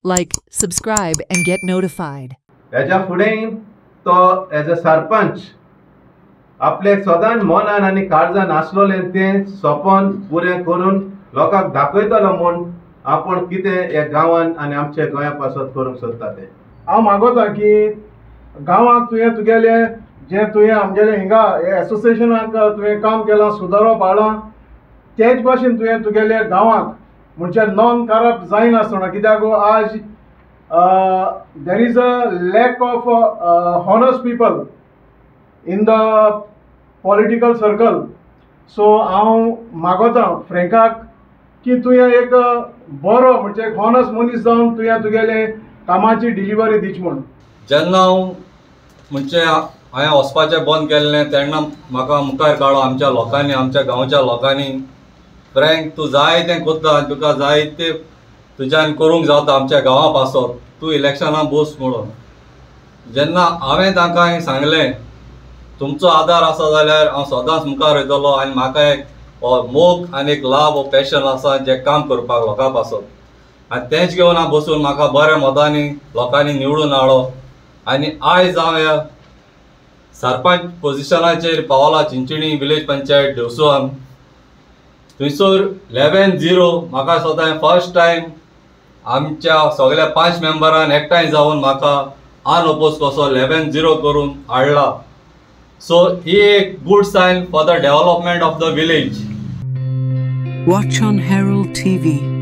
Like, subscribe, and get notified. हेच्या फुडें तो एज अ सरपंच आपले सदांच मनान आनी काळजान आसलोलें तें सपन पुरें करून लोकांक दाखयतलो म्हूण आपण कितें ह्या गांवांत आनी आमच्या गोंया पासत करूंक सोदता तें हांव मागोता की गांवांत तुवें तुगेलें जें तुवें आमगेलें हिंगा हे एसोसिएशनाक तुवें काम केलां सुदारप हाडलां तेच भाशेन तुवें तुगेल्या गांवांत म्हणजे नॉन करप्ट जायनासतना कित्याक आज there is a lack of honest people in the political circle. So हांव मागोतां फ्रँकाक की तुवें एक बरो म्हणजे एक हॉनस्ट मनीस जावन तुवें तुगेले कामाची डिलिव्हरी दिवची म्हूण. जेन्ना हांव म्हणजे हांवें वचपाचें बंद केल्लें तेन्ना म्हाका मुखार काडलो आमच्या लोकांनी, आमच्या गांवच्या लोकांनी, फ्रँक तूं जाय तें कोत्ता, तुका जाय तें तुज्यान करूंक जाता आमच्या गांवा पासत, तूं इलेक्शनाक बस म्हणून. जेन्ना हांवें तांकां सांगलें तुमचो आदार आसा जाल्यार हांव सदांच मुखार वयतलो आनी म्हाका एक मोग आनी एक लाभ हो पॅशन आसा जें काम करपाक लोकां पासत. आनी तेंच घेवन हांव बसून म्हाका बऱ्या मतांनी लोकांनी निवडून हाडलो आनी आयज हांव ह्या सरपंच पोजिशनाचेर पावला चिंचणी विलेज पंचायत देवसवान. थंयसर 11-0 म्हाका सदां फर्स्ट टायम आमच्या सगळ्या 5 मेंबरान एकठांय जावन म्हाका अनओपोज कसो 11-0 करून हाडला. सो ही एक good sign for the development of the village. Watch on Herald TV.